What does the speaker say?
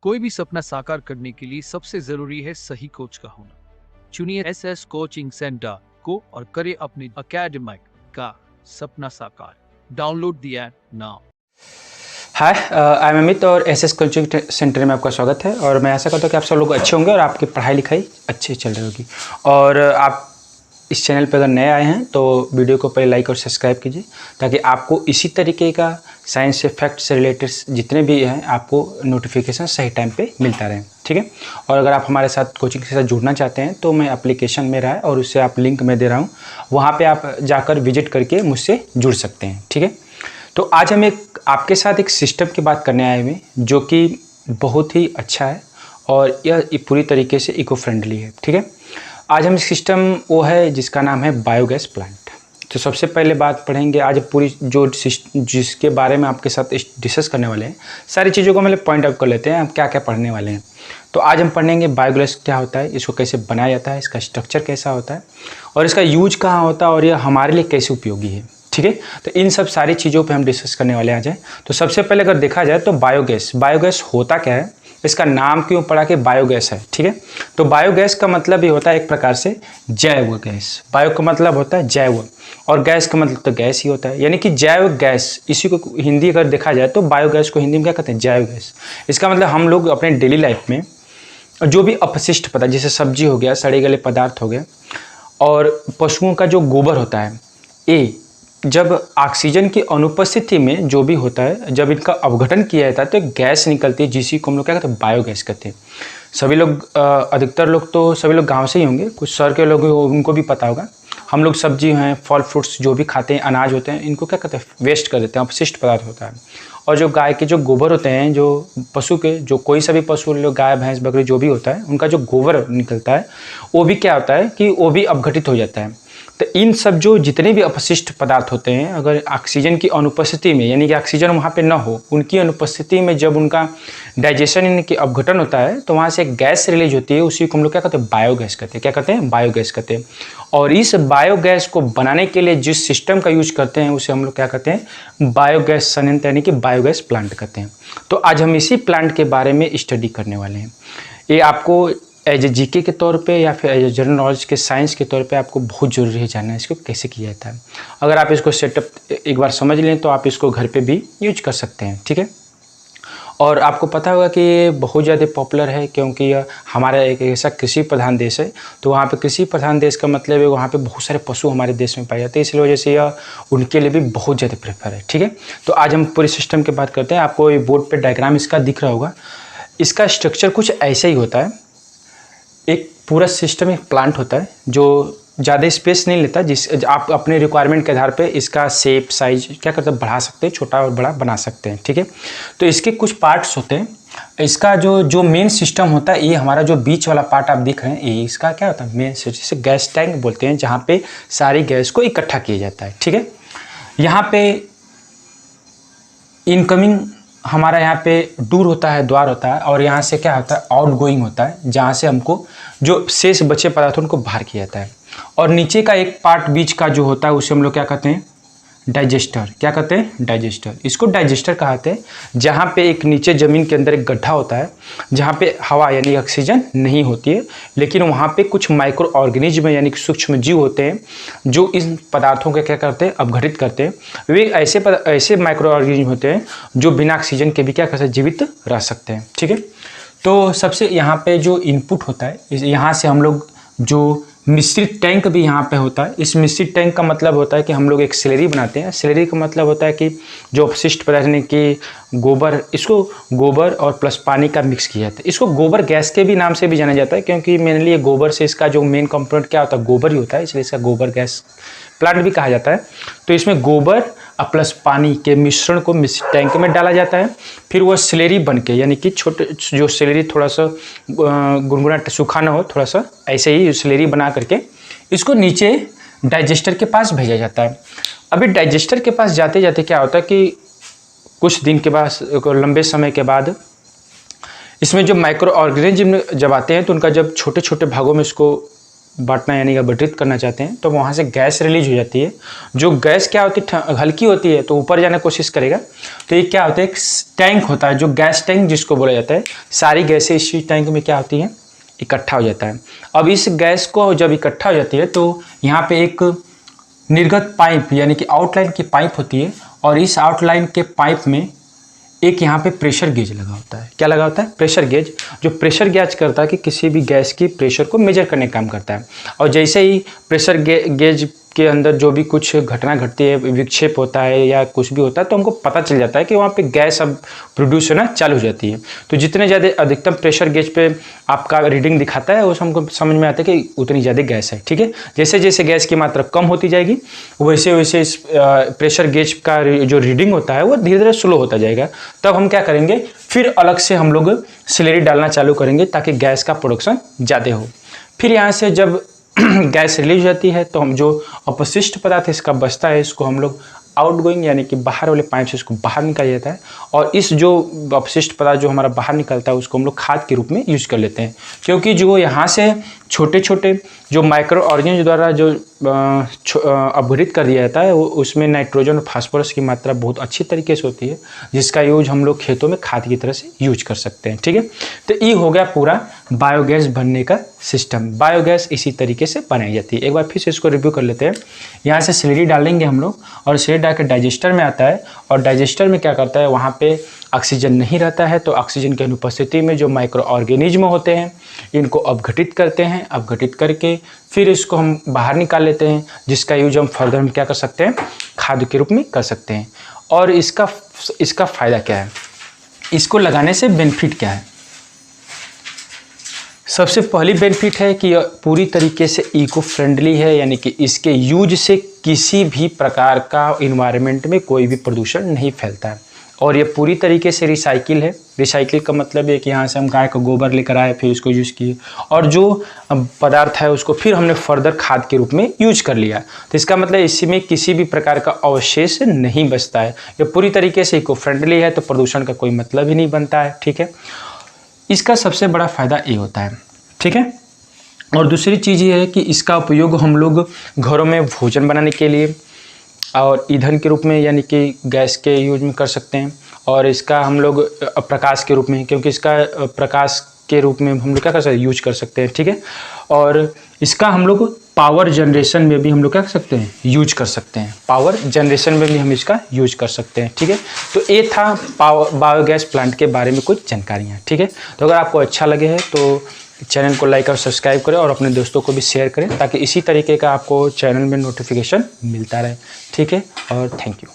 कोई भी सपना साकार करने के लिए सबसे जरूरी है सही कोच का होना। चुनिए एसएस कोचिंग सेंटर को और करें अपने एकेडमिक का सपना साकार। Download the app now. Hi, I am Amit और एसएस कोचिंग सेंटर में आपका स्वागत है। और मैं आशा करता हूँ कि आप सब लोग अच्छे होंगे और आपकी पढ़ाई लिखाई अच्छी चल रही होगी। और आप इस चैनल पर अगर नए आए हैं तो वीडियो को पहले लाइक और सब्सक्राइब कीजिए, ताकि आपको इसी तरीके का साइंस से फैक्ट से रिलेटेड जितने भी हैं आपको नोटिफिकेशन सही टाइम पे मिलता रहे। ठीक है। और अगर आप हमारे साथ कोचिंग के साथ जुड़ना चाहते हैं तो मैं एप्लीकेशन मेरा है और उससे आप लिंक मैं दे रहा हूँ, वहाँ पे आप जाकर विजिट करके मुझसे जुड़ सकते हैं। ठीक है। तो आज हम आपके साथ एक सिस्टम की बात करने आए हुए जो कि बहुत ही अच्छा है और यह पूरी तरीके से इको फ्रेंडली है। ठीक है। आज हम सिस्टम वो है जिसका नाम है बायोगैस प्लांट। तो सबसे पहले बात पढ़ेंगे आज पूरी जो जिसके बारे में आपके साथ डिस्कस करने वाले हैं, सारी चीज़ों को मतलब पॉइंट आउट कर लेते हैं हम क्या क्या पढ़ने वाले हैं। तो आज हम पढ़ेंगे बायोगैस क्या होता है, इसको कैसे बनाया जाता है, इसका स्ट्रक्चर कैसा होता है और इसका यूज कहाँ होता है और यह हमारे लिए कैसे उपयोगी है। ठीक है। तो इन सब सारी चीज़ों पे हम डिस्कस करने वाले आज हैं। तो सबसे पहले अगर देखा जाए तो बायोगैस होता क्या है, इसका नाम क्यों पड़ा कि बायोगैस है। ठीक है। तो बायोगैस का मतलब ये होता है एक प्रकार से जैव गैस। बायो का मतलब होता है जैव और गैस का मतलब तो गैस ही होता है, यानी कि जैव गैस। इसी को हिंदी अगर देखा जाए तो बायोगैस को हिंदी में क्या कहते हैं, जैव गैस। इसका मतलब हम लोग अपने डेली लाइफ में जो भी अपशिष्ट पदार्थ जैसे सब्जी हो गया, सड़े गले पदार्थ हो गए और पशुओं का जो गोबर होता है, ये जब ऑक्सीजन की अनुपस्थिति में जो भी होता है, जब इनका अपघटन किया जाता है तो एक गैस निकलती है जिसी को हम लोग क्या कहते हैं, बायोगैस कहते हैं। सभी लोग अधिकतर लोग तो सभी लोग गांव से ही होंगे, कुछ शहर के लोग उनको भी पता होगा। हम लोग सब्जी हैं, फल फ्रूट्स जो भी खाते हैं, अनाज होते हैं, इनको क्या कहते हैं, वेस्ट कर देते हैं, अपशिष्ट पदार्थ होता है। और जो गाय के जो गोबर होते हैं, जो पशु के जो कोई सा भी पशु लोग, गाय भैंस बकरी जो भी होता है, उनका जो गोबर निकलता है वो भी क्या होता है कि वो भी अपघटित हो जाता है। तो इन सब जो जितने भी अपशिष्ट पदार्थ होते हैं, अगर ऑक्सीजन की अनुपस्थिति में, यानी कि ऑक्सीजन वहाँ पे ना हो, उनकी अनुपस्थिति में जब उनका डाइजेशन यानी कि अपघटन होता है तो वहाँ से एक गैस रिलीज होती है, उसी को हम लोग क्या कहते हैं, बायोगैस कहते हैं। क्या कहते हैं, बायोगैस कहते हैं। और इस बायोगैस को बनाने के लिए जिस सिस्टम का यूज करते हैं उसे हम लोग क्या कहते हैं, बायोगैस संयंत्र यानी कि बायोगैस प्लांट कहते हैं। तो आज हम इसी प्लांट के बारे में स्टडी करने वाले हैं। ये आपको एज ए जीके के तौर पे या फिर एज ए जनरल नॉलेज के साइंस के तौर पे आपको बहुत ज़रूरी है जानना है इसको कैसे किया जाता है। अगर आप इसको सेटअप एक बार समझ लें तो आप इसको घर पे भी यूज कर सकते हैं। ठीक है। और आपको पता होगा कि ये बहुत ज़्यादा पॉपुलर है क्योंकि हमारा एक ऐसा कृषि प्रधान देश है। तो वहाँ पे कृषि प्रधान देश का मतलब है वहाँ पे बहुत सारे पशु हमारे देश में पाए जाते हैं, इसलिए वजह से यह उनके लिए भी बहुत ज़्यादा प्रेफर है। ठीक है। तो आज हम पूरे सिस्टम की बात करते हैं। आपको ये बोर्ड पर डायग्राम इसका दिख रहा होगा। इसका स्ट्रक्चर कुछ ऐसे ही होता है। एक पूरा सिस्टम एक प्लांट होता है जो ज़्यादा स्पेस नहीं लेता, जिस आप अपने रिक्वायरमेंट के आधार पे इसका शेप साइज क्या करते हैं, बढ़ा सकते हैं, छोटा और बड़ा बना सकते हैं। ठीक है। तो इसके कुछ पार्ट्स होते हैं। इसका जो मेन सिस्टम होता है, ये हमारा जो बीच वाला पार्ट आप देख रहे हैं, ये इसका क्या होता है, मेन सिस्टम, जिसे गैस टैंक बोलते हैं, जहाँ पे सारी गैस को इकट्ठा किया जाता है। ठीक है। यहाँ पे इनकमिंग हमारा यहाँ पे डोर होता है, द्वार होता है, और यहाँ से क्या होता है, आउट गोइंग होता है, जहाँ से हमको जो शेष बचे पदार्थ उनको बाहर किया जाता है। और नीचे का एक पार्ट बीच का जो होता है उसे हम लोग क्या कहते हैं, डाइजेस्टर। क्या कहते हैं, डाइजेस्टर। इसको डाइजेस्टर कहते हैं, जहाँ पे एक नीचे ज़मीन के अंदर एक गड्ढा होता है जहाँ पे हवा यानी ऑक्सीजन नहीं होती है, लेकिन वहाँ पे कुछ माइक्रो ऑर्गेनिज्म यानी कि सूक्ष्म जीव होते हैं जो इन पदार्थों के क्या करते हैं, अपघटित करते हैं। वे ऐसे माइक्रो ऑर्गेनिज्म होते हैं जो बिना ऑक्सीजन के भी क्या कर सकते हैं, जीवित रह सकते हैं। ठीक है। तो सबसे यहाँ पे जो इनपुट होता है, यहाँ से हम लोग जो मिश्रित टैंक भी यहाँ पे होता है। इस मिश्रित टैंक का मतलब होता है कि हम लोग एक स्लरी बनाते हैं। स्लरी का मतलब होता है कि जो अपशिष्ट पदार्थ यानी कि गोबर, इसको गोबर और प्लस पानी का मिक्स किया जाता है। इसको गोबर गैस के भी नाम से भी जाना जाता है क्योंकि मेनली ये गोबर से, इसका जो मेन कंपोनेंट क्या होता है, गोबर ही होता है, इसलिए इसका गोबर गैस प्लांट भी कहा जाता है। तो इसमें गोबर और प्लस पानी के मिश्रण को टैंक में डाला जाता है। फिर वह स्लेरी बन के, यानी कि छोटे जो स्लेरी थोड़ा सा गुनगुना सूखा ना हो, थोड़ा सा ऐसे ही स्लेरी बना करके इसको नीचे डाइजेस्टर के पास भेजा जाता है। अभी डाइजेस्टर के पास जाते जाते क्या होता है कि कुछ दिन के बाद, लंबे समय के बाद, इसमें जो माइक्रो ऑर्गेनिज्म जब आते हैं तो उनका जब छोटे छोटे भागों में इसको बांटना यानी कि वितरित करना चाहते हैं, तो वहाँ से गैस रिलीज हो जाती है। जो गैस क्या होती है, हल्की होती है तो ऊपर जाने की कोशिश करेगा। तो ये क्या होता है, एक टैंक होता है जो गैस टैंक जिसको बोला जाता है। सारी गैसें इसी टैंक में क्या होती हैं, इकट्ठा हो जाता है। अब इस गैस को जब इकट्ठा हो जाती है तो यहाँ पे एक निर्गत पाइप यानी कि आउटलाइन की पाइप होती है, और इस आउटलाइन के पाइप में एक यहाँ पे प्रेशर गेज लगा होता है। क्या लगा होता है, प्रेशर गेज, जो प्रेशर गेज करता है कि किसी भी गैस की प्रेशर को मेजर करने का काम करता है। और जैसे ही प्रेशर गेज के अंदर जो भी कुछ घटना घटती है, विक्षेप होता है या कुछ भी होता है, तो हमको पता चल जाता है कि वहाँ पे गैस अब प्रोड्यूस होना चालू हो जाती है। तो जितने ज़्यादा अधिकतम प्रेशर गेज पे आपका रीडिंग दिखाता है, वो हमको समझ में आता है कि उतनी ज़्यादा गैस है। ठीक है, जैसे जैसे गैस की मात्रा कम होती जाएगी वैसे वैसे इस प्रेशर गेज का जो रीडिंग होता है वो धीरे धीरे स्लो होता जाएगा। तब हम क्या करेंगे, फिर अलग से हम लोग स्लरी डालना चालू करेंगे ताकि गैस का प्रोडक्शन ज़्यादा हो। फिर यहाँ से जब गैस रिलीज हो जाती है तो हम जो अपशिष्ट पदार्थ इसका बचता है, इसको हम लोग आउटगोइंग यानी कि बाहर वाले पाइप से इसको बाहर निकाला जाता है। और इस जो अपशिष्ट पदार्थ जो हमारा बाहर निकलता है उसको हम लोग खाद के रूप में यूज कर लेते हैं, क्योंकि जो यहाँ से छोटे छोटे जो माइक्रो ऑर्गेनिज्म द्वारा जो अपघटित कर दिया जाता है वो उसमें नाइट्रोजन और फास्फोरस की मात्रा बहुत अच्छी तरीके से होती है, जिसका यूज हम लोग खेतों में खाद की तरह से यूज कर सकते हैं। ठीक है, तो ये हो गया पूरा बायोगैस बनने का सिस्टम। बायोगैस इसी तरीके से बनाई जाती है। एक बार फिर से इसको रिव्यू कर लेते हैं। यहाँ से स्लरी डालेंगे हम लोग, और स्लरी डाल के डाइजेस्टर में आता है, और डाइजेस्टर में क्या करता है, वहाँ पे ऑक्सीजन नहीं रहता है, तो ऑक्सीजन की अनुपस्थिति में जो माइक्रो ऑर्गेनिज्म होते हैं इनको अपघटित करते हैं। अपघटित करके फिर इसको हम बाहर निकाल लेते हैं, जिसका यूज हम फर्दर हम क्या कर सकते हैं, खाद के रूप में कर सकते हैं। और इसका फ़ायदा क्या है, इसको लगाने से बेनिफिट क्या है। सबसे पहली बेनिफिट है कि पूरी तरीके से इको फ्रेंडली है, यानी कि इसके यूज से किसी भी प्रकार का इन्वायरमेंट में कोई भी प्रदूषण नहीं फैलता है। और ये पूरी तरीके से रिसाइकिल है। रिसाइकिल का मतलब है कि यहाँ से हम गाय का गोबर लेकर आए, फिर इसको यूज़ किए, और जो पदार्थ है उसको फिर हमने फर्दर खाद के रूप में यूज कर लिया। तो इसका मतलब इसमें किसी भी प्रकार का अवशेष नहीं बचता है। ये पूरी तरीके से इको फ्रेंडली है, तो प्रदूषण का कोई मतलब ही नहीं बनता है। ठीक है, इसका सबसे बड़ा फ़ायदा ये होता है। ठीक है, और दूसरी चीज़ ये है कि इसका उपयोग हम लोग घरों में भोजन बनाने के लिए और ईंधन के रूप में यानी कि गैस के यूज में कर सकते हैं। और इसका हम लोग प्रकाश के रूप में, क्योंकि इसका प्रकाश के रूप में हम लोग क्या कर सकते हैं, यूज कर सकते हैं। ठीक है, और इसका हम लोग पावर जनरेशन में भी हम लोग क्या कर सकते हैं, यूज कर सकते हैं। पावर जनरेशन में भी हम इसका यूज कर सकते हैं। ठीक है, तो ये था बायोगैस प्लांट के बारे में कुछ जानकारियाँ। ठीक है, तो अगर आपको अच्छा लगे है तो चैनल को लाइक और सब्सक्राइब करें, और अपने दोस्तों को भी शेयर करें, ताकि इसी तरीके का आपको चैनल में नोटिफिकेशन मिलता रहे। ठीक है, और थैंक यू।